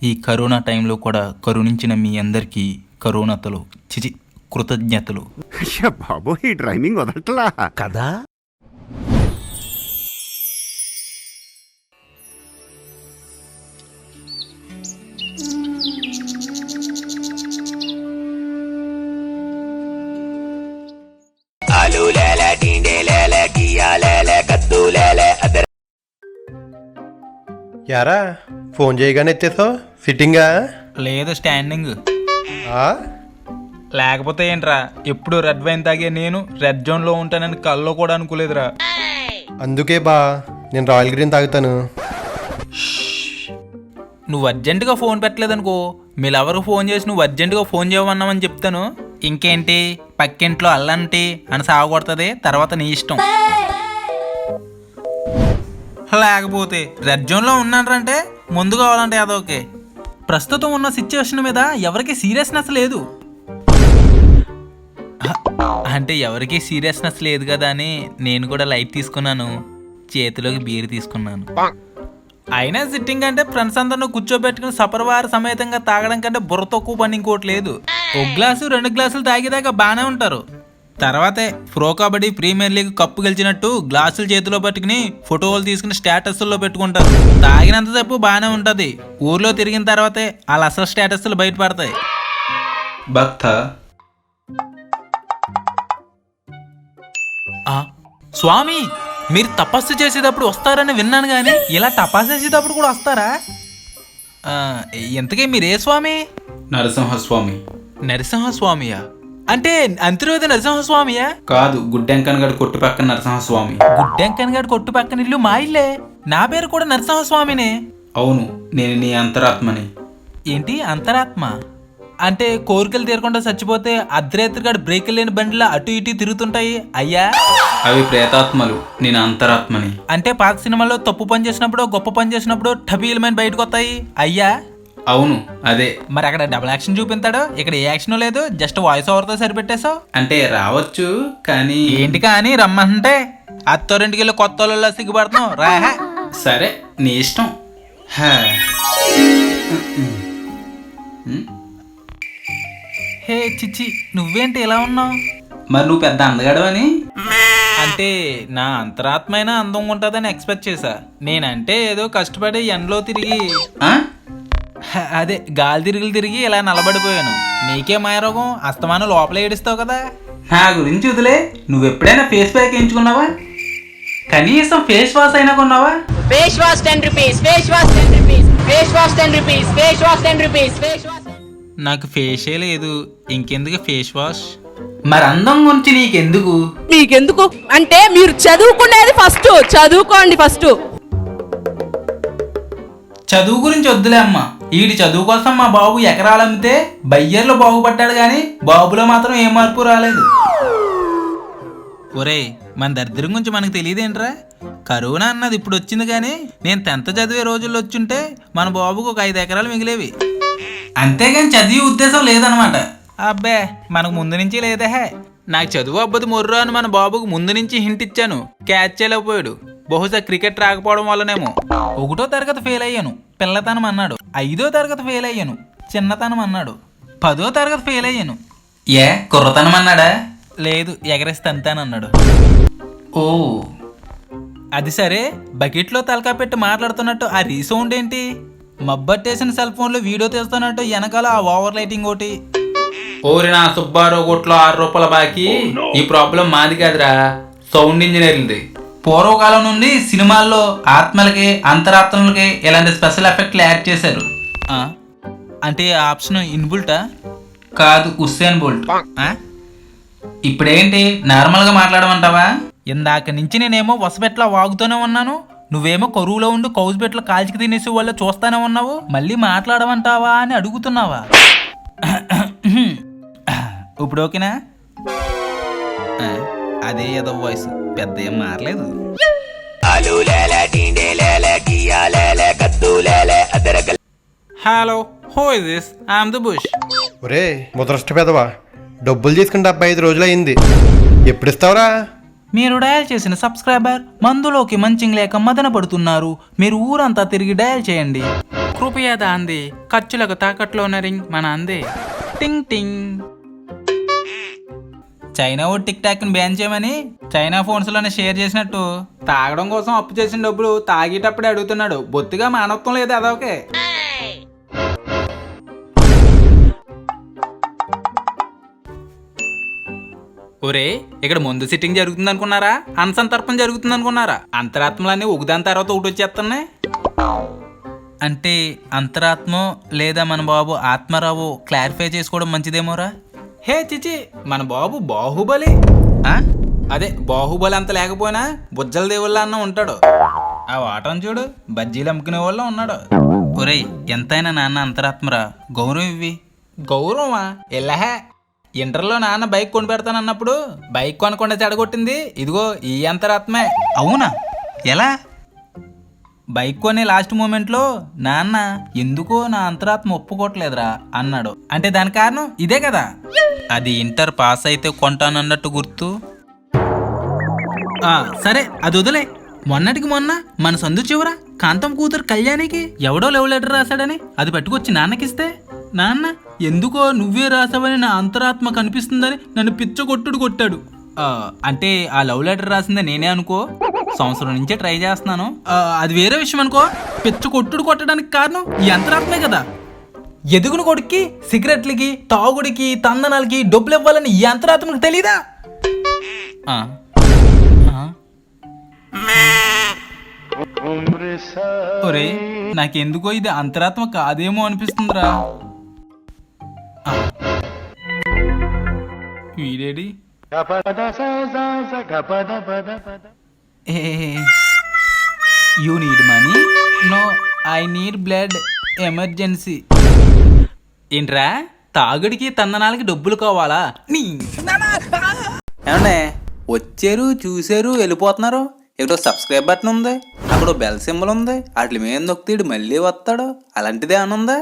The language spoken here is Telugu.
ఈ కరోనా టైంలో కూడా కరుణించిన మీ అందరికీ కరోనాతలు కృతజ్ఞతలు. అయ్యా బాబు, ఈ డ్రైవింగ్ వదలట్లా కదా. యారా ఫోన్ చేయగానే ఎత్తేసావు? సిట్టింగా లేదు, స్టాండింగ్. లేకపోతే ఏంట్రా, ఎప్పుడు రెడ్ వైన్ తాగే నేను రెడ్ జోన్లో ఉంటానని కల్లో కూడా అనుకోలేదురా. అందుకే బా నేను రాయల్ గ్రీన్ తాగుతాను. నువ్వు అర్జెంటుగా ఫోన్ పెట్టలేదనుకో, మీ లవర్కి ఫోన్ చేసి నువ్వు అర్జెంటుగా ఫోన్ చేయమన్నామని చెప్తాను. ఇంకేంటి పక్కింట్లో అల్లంటి అని సాగొడుతుంది, తర్వాత నీ ఇష్టం. లేకపోతే రెడ్ జోన్లో ఉన్నారంటే ముందు కావాలంటే అదొకే. ప్రస్తుతం ఉన్న సిచ్యువేషన్ మీద ఎవరికి సీరియస్నెస్ లేదు. అంటే ఎవరికి సీరియస్నెస్ లేదు కదా అని నేను కూడా లైట్ తీసుకున్నాను, చేతిలోకి బీర్ తీసుకున్నాను. అయినా సిట్టింగ్ అంటే ఫ్రెండ్స్ అందరిని కూర్చోబెట్టుకుని సపరివార సమేతంగా తాగడం కంటే బుర్ర తక్కువ పని ఇంకోటి లేదు. ఒక గ్లాసు 2 గ్లాసులు తాగేదాకా బాగానే ఉంటారు. తర్వాతే pro kabaddi premier league cup గెలిచినట్టు గ్లాసులు చేతిలో పట్టుకుని ఫోటోలు తీసుకుని స్టేటస్లో పెట్టుకుంటారు. తాగినంతసేపు బాగానే ఉంటుంది, ఊర్లో తిరిగిన తర్వాతే వాళ్ళ అసలు స్టేటస్లు బయటపడతాయి. భక్త స్వామి, మీరు తపస్సు చేసేటప్పుడు వస్తారని విన్నాను కానీ ఇలా తపస్సు చేసేటప్పుడు కూడా వస్తారా? ఇంతకీ మీరే స్వామి? నరసింహస్వామి. నరసింహస్వామియా? అంటే అంతర్వేది నరసింహస్వామియా? కాదు, గుడ్డెంకనగడ కొట్టు పక్కన నరసింహస్వామి. గుడ్డెంకనగడ కొట్టు పక్కన ఇల్లు మా ఇల్లే. నా పేరు కూడా నరసింహస్వామినే. అవును, నేను నీ అంతరాత్మని. ఏంటి అంతరాత్మ? అంటే కోరికలు తీరకుండా చచ్చిపోతే అర్ధరేత్రిగాడు బ్రేకులు లేని బండిలా అటు ఇటు తిరుగుతుంటాయి అయ్యా? అవి ప్రేతాత్మలు, నేను అంతరాత్మని. అంటే పాత సినిమాలో తప్పు పని చేసినప్పుడు గొప్ప పని చేసినప్పుడు టబీలమైన బయటకు వస్తాయి అయ్యా? అవును, అదే. మరి అక్కడ డబుల్ యాక్షన్ చూపించాడు, ఇక్కడ ఏ యాక్షన్ లేదు, జస్ట్ వాయిస్ ఓవర్తో సరిపెట్టేశావు. అంటే రావచ్చు కానీ. ఏంటి కానీ రమ్మంటే అత్తోరింటికి వెళ్ళి కొత్త వాళ్ళ సిగ్గుపడుతున్నావు రా. సరే నీ ఇష్టం. హే చిచ్చి, నువ్వేంటి ఇలా ఉన్నావు? మరి నువ్వు పెద్ద అందగాడవని. అంటే నా అంతరాత్మైనా అందంగా ఉంటుందని ఎక్స్పెక్ట్ చేశా. నేనంటే ఏదో కష్టపడి ఎండలో తిరిగి అదే గాలి తిరిగి ఇలా నిలబడిపోయాను. నీకే మాయరోగం, అస్తమానం లోపల ఏడుస్తావు కదా. నా గురించి వదిలే, నువ్వు ఎప్పుడైనా ఫేస్ ప్యాక్ ఎంచుకున్నావా? కనీసం ఫేస్ వాష్ అయినా కొన్నావా? Face wash 10 rupees, face wash 10 rupees, face wash 10 rupees, face wash 10 rupees, face wash. నాకు ఫేషే లేదు, ఇంకెందుకు ఫేస్ వాష్? మరి అందం గురించి నీకెందుకు? మీకెందుకు అంటే మీరు చదువుకునేది ఫస్ట్, చదువుకోండి ఫస్ట్. చదువు గురించి వద్దులే అమ్మ. వీడి చదువు కోసం మా బాబు ఎకరాలు అమ్మితే బయ్యర్లో బాగుపడ్డాడు కానీ బాబులో మాత్రం ఏ మార్పు రాలేదు. ఒరే, మన దరిద్రం గురించి మనకు తెలియదేంట్రా? కరోనా అన్నది ఇప్పుడు వచ్చింది కానీ నేను 10th చదివే రోజుల్లో వచ్చుంటే మన బాబుకు ఒక 5 ఎకరాలు మిగిలేవి. అంతేగాని చదివే ఉద్దేశం లేదనమాట. అబ్బే, మనకు ముందు నుంచి లేదే. నాకు చదువు అబ్బది మొర్రు అని మన బాబుకు ముందు నుంచి హింట్ ఇచ్చాను, క్యాచ్ చేయలేకపోయాడు. బహుశా క్రికెట్ రాకపోవడం వల్లనేమో. 1వ తరగతి ఫెయిల్ అయ్యాను, పిల్లతనం అన్నాడు. 5వ తరగతి ఫెయిల్ అయ్యాను, చిన్నతనం అన్నాడు. 10వ తరగతి ఫెయిల్ అయ్యాను. ఏ కుర్రతనం అన్నాడా? లేదు, ఎగరేసి తంతానన్నాడు. ఓ, అది సరే, బకెట్లో తలకా పెట్టి మాట్లాడుతున్నట్టు ఆ రీసౌండ్ ఏంటి? మబ్బట్టేసిన సెల్ ఫోన్లో వీడియో తీస్తున్నట్టు వెనకాల ఆ ఓవర్ లైటింగ్ ఒకటి. ఓరి నా సుబ్బారావు కొట్లో 6 రూపాయల బాకీ. ఈ ప్రాబ్లం మాది కాదురా, సౌండ్ ఇంజనీర్ది. పూర్వకాలం నుండి సినిమాల్లో ఆత్మలకి అంతరాత్మలకి ఇలాంటి స్పెషల్ ఎఫెక్ట్లు యాడ్ చేశారు. అంటే ఆప్షన్ ఇన్బుల్టా? కాదు, హుస్సేన్ బోల్ట్. ఇప్పుడేంటి నార్మల్గా మాట్లాడమంటావా? ఇందాక నుంచి నేనేమో వసపెట్లా వాగుతూనే ఉన్నాను, నువ్వేమో కరువులో ఉండి కౌజుపెట్లో కాల్చికి తినేసి వాళ్ళు చూస్తానే ఉన్నావు. మళ్ళీ మాట్లాడమంటావా అని అడుగుతున్నావా? ఇప్పుడు ఓకేనా? అదే ఏదో వాయిస్, పెద్ద ఏం మారలేదు. Hello, who is this? I'm the bush. ఒరే ముదరష్ట పెదవా, డబ్బులు తీసుకుని 75 రోజులు అయింది, ఎప్పుడు ఇస్తావురా? మీరు డయల్ చేసిన సబ్స్క్రైబర్ మందులోకి మంచింగ్ లేక మదన పడుతున్నారు. మీరు ఊరంతా తిరిగి డయల్ చేయండి. రూపాయ దాంది ఖర్చులకు తాకట్లో ఉన్న రింగ్ మన అంది టింగ్ టింగ్. చైనా ఓ టిక్ టాక్ ని బ్యాన్ చేయమని చైనా ఫోన్స్ లోనే షేర్ చేసినట్టు తాగడం కోసం అప్పు చేసిన డబ్బులు తాగేటప్పుడే అడుగుతున్నాడు. బొత్తిగా మానవత్వం లేదు అదొకే. ఒరే ఇక్కడ ముందు సిట్టింగ్ జరుగుతుంది అనుకున్నారా, అనసంతర్పం జరుగుతుంది అనుకున్నారా? అంతరాత్మలన్నీ ఒకదాని తర్వాత ఒకటి వచ్చేస్తున్నాయి. అంటే అంతరాత్మ లేదా మన బాబు ఆత్మరావు క్లారిఫై చేసుకోవడం మంచిదేమోరా. హే చిచి, మన బాబు బాహుబలి. అదే బాహుబలి అంత లేకపోయినా బుజ్జల దేవుళ్ళ అన్న ఉంటాడు. ఆ వాటం చూడు, బజ్జీలు అమ్ముకునే వాళ్ళ ఉన్నాడు. ఒరేయ్ ఎంతైనా నాన్న అంతరాత్మరా, గౌరవం ఇవ్వి. గౌరవమా? ఎల్లహే. ఇంటర్లో నాన్న బైక్ కొని పెడతానన్నప్పుడు బైక్ కొనకుండా చెడగొట్టింది ఇదిగో ఈ అంతరాత్మే. అవునా? ఎలా? బైక్ కొనే లాస్ట్ మూమెంట్లో నాన్న ఎందుకో నా అంతరాత్మ ఒప్పుకోవట్లేదురా అన్నాడు. అంటే దాని కారణం ఇదే కదా. అది ఇంటర్ పాస్ అయితే కొంటానన్నట్టు గుర్తు. సరే అది వదిలే. మొన్నటికి మొన్న మన సందు చివర కాంతం కూతురు కళ్యాణికి ఎవడో లవ్ లెటర్ రాశాడని అది పట్టుకొచ్చి నాన్నకిస్తే నాన్న ఎందుకో నువ్వే రాసావని నా అంతరాత్మ కనిపిస్తుందని నన్ను పిచ్చగొట్టుడు కొట్టాడు. అంటే ఆ లవ్ లెటర్ రాసిందే నేనే అనుకో. సంవత్సరం నుంచే ట్రై చేస్తున్నాను. అది వేరే విషయం అనుకో. పిచ్చ కొట్టుడు కొట్టడానికి కారణం ఈ అంతరాత్మే కదా. ఎదుగుని కొడుక్కి సిగరెట్లకి తాగుడికి తందనాలకి డబ్బులు ఇవ్వాలని ఈ అంతరాత్మకు తెలీదా? ఒరే నాకెందుకో ఇది అంతరాత్మ కాదేమో అనిపిస్తుందిరా. వీడేడి? You need money? No, I need blood emergency. ఏంట్రా తాగుడికి తందనాలకి డబ్బులు కావాలా? ఏమండే వచ్చారు చూసారు వెళ్ళిపోతున్నారు. ఇక్కడ సబ్స్క్రైబ్ బటన్ ఉంది, అక్కడ బెల్ సింబల్ ఉంది, వాటి మీద నొక్కితే మళ్ళీ వస్తాడు. అలాంటిదే అని ఉందా?